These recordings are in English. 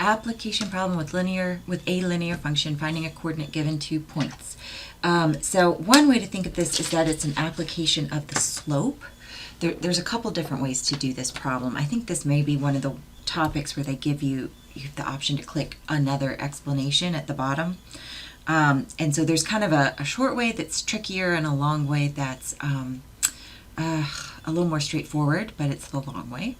application problem with a linear function, finding a coordinate given 2 points. So one way to think of this is that it's an application of the slope. There's a couple different ways to do this problem. I think this may be one of the topics where they give you the option to click another explanation at the bottom. And so there's kind of a short way that's trickier and a long way that's a little more straightforward, but it's the long way.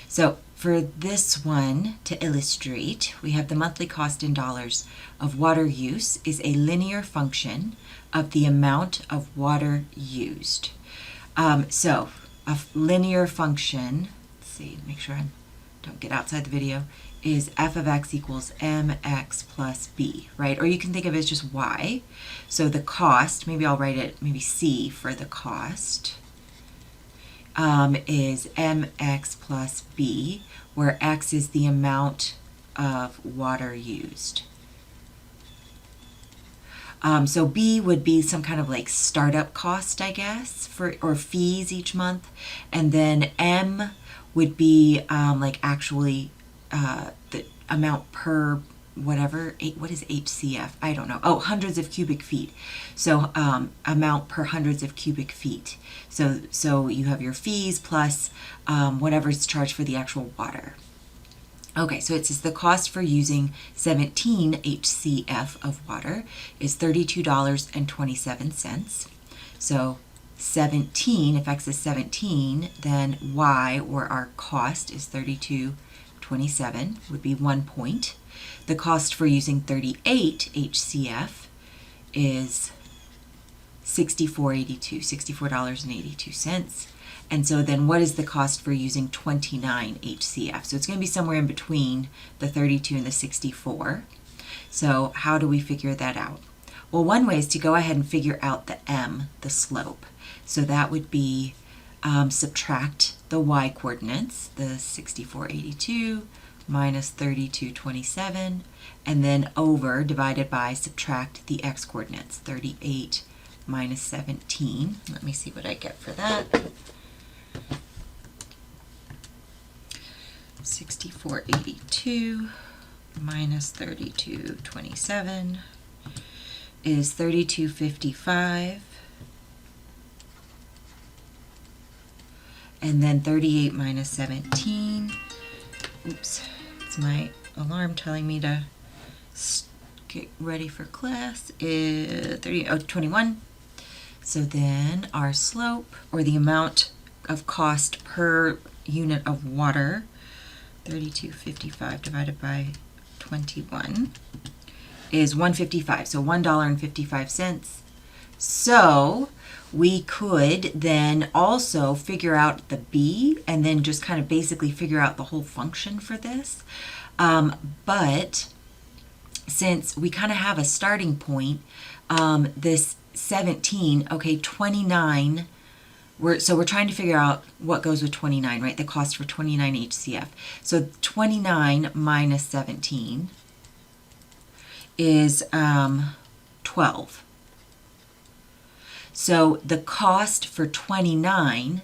So for this one, to illustrate, we have the monthly cost in dollars of water use is a linear function of the amount of water used. So a linear function, let's see, make sure I don't get outside the video, is f of x equals mx plus b, right? Or you can think of it as just y. So the cost, maybe I'll write it, maybe c for the cost, is mx plus b, where x is the amount of water used. So B would be some kind of like startup cost, I guess, or fees each month. And then M would be like actually the amount per whatever, what is HCF? I don't know. Oh, hundreds of cubic feet. So amount per hundreds of cubic feet. So you have your fees plus whatever is charged for the actual water. Okay, so it says the cost for using 17 HCF of water is $32.27. So 17, if x is 17, then y, or our cost, is $32.27, would be 1 point. The cost for using 38 HCF is $64.82. And so then what is the cost for using 29 HCF? So it's going to be somewhere in between the 32 and the 64. So how do we figure that out? Well, one way is to go ahead and figure out the m, the slope. So that would be subtract the y coordinates, the 64.82 minus 32.27, and then over, divided by, subtract the x coordinates, 38 minus 17. Let me see what I get for that. 64.82 minus 32.27 is 32.55, and then 38 minus 17, oops, it's my alarm telling me to get ready for class, is 21. So then our slope, or the amount of cost per unit of water, 32.55 divided by 21, is $1.55, so $1.55. So we could then also figure out the b, and then just kind of basically figure out the whole function for this. But since we kind of have a starting point, this 17, okay, 29, so we're trying to figure out what goes with 29, right? The cost for 29 HCF. So 29 minus 17 is 12. So the cost for 29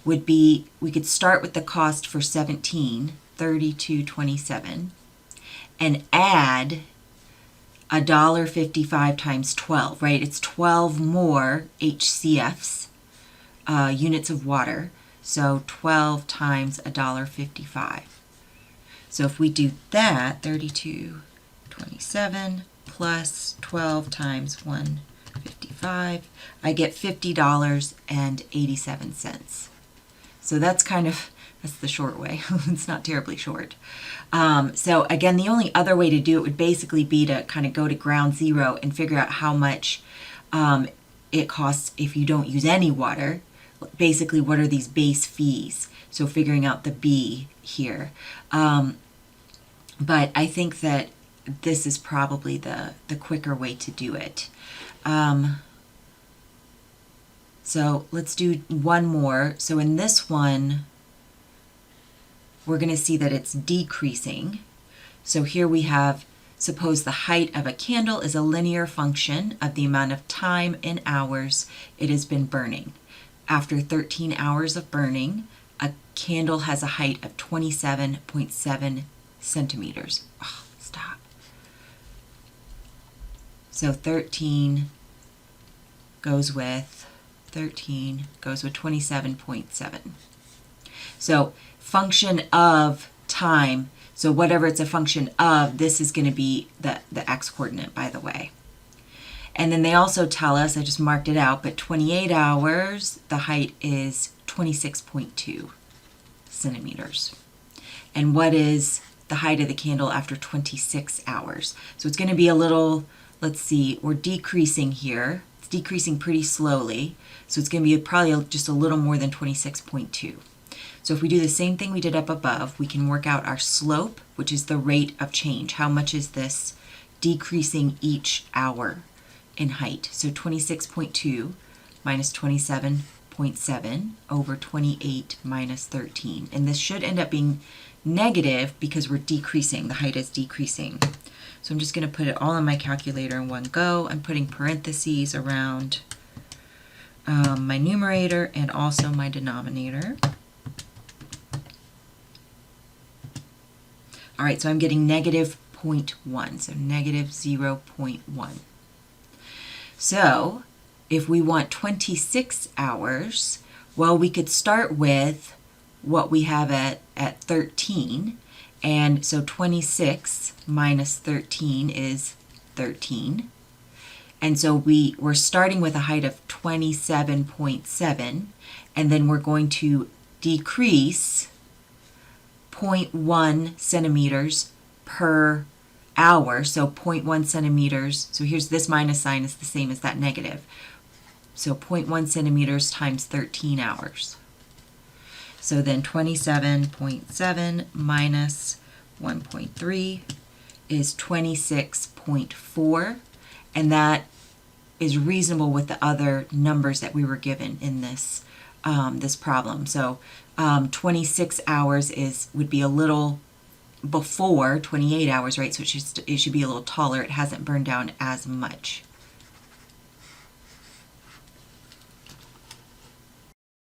would be, we could start with the cost for 17, 32.27, and add $1.55 times 12, right? It's 12 more HCFs, units of water, so 12 times $1.55. So if we do that, 32.27 plus 12 times 155, I get $50.87. So that's the short way. It's not terribly short. So again, the only other way to do it would basically be to kind of go to ground zero and figure out how much it costs if you don't use any water. Basically, what are these base fees? So figuring out the B here. But I think that this is probably the quicker way to do it. So let's do one more. So in this one, we're going to see that it's decreasing. So here we have, suppose the height of a candle is a linear function of the amount of time in hours it has been burning. After 13 hours of burning, a candle has a height of 27.7 centimeters. Oh, So 13 goes with 27.7. So function of time, so whatever it's a function of, this is going to be the x coordinate, by the way. And then they also tell us, I just marked it out, but 28 hours, the height is 26.2 centimeters. And what is the height of the candle after 26 hours? So it's going to be a little, let's see, we're decreasing here. It's decreasing pretty slowly. So it's going to be probably just a little more than 26.2. So if we do the same thing we did up above, we can work out our slope, which is the rate of change. How much is this decreasing each hour in height? So 26.2 minus 27.7 over 28 minus 13. And this should end up being negative because we're decreasing. The height is decreasing. So I'm just going to put it all in my calculator in one go. I'm putting parentheses around my numerator and also my denominator. All right, so I'm getting negative 0.1, so negative 0.1. So if we want 26 hours, well, we could start with what we have at 13. And so 26 minus 13 is 13. And so we're starting with a height of 27.7, and then we're going to decrease 0.1 centimeters per hour. So 0.1 centimeters. So here's this minus sign is the same as that negative. So 0.1 centimeters times 13 hours. So then 27.7 minus 1.3 is 26.4. And that is reasonable with the other numbers that we were given in this this problem. So 26 hours would be a little before 28 hours, right? So it should be a little taller. It hasn't burned down as much.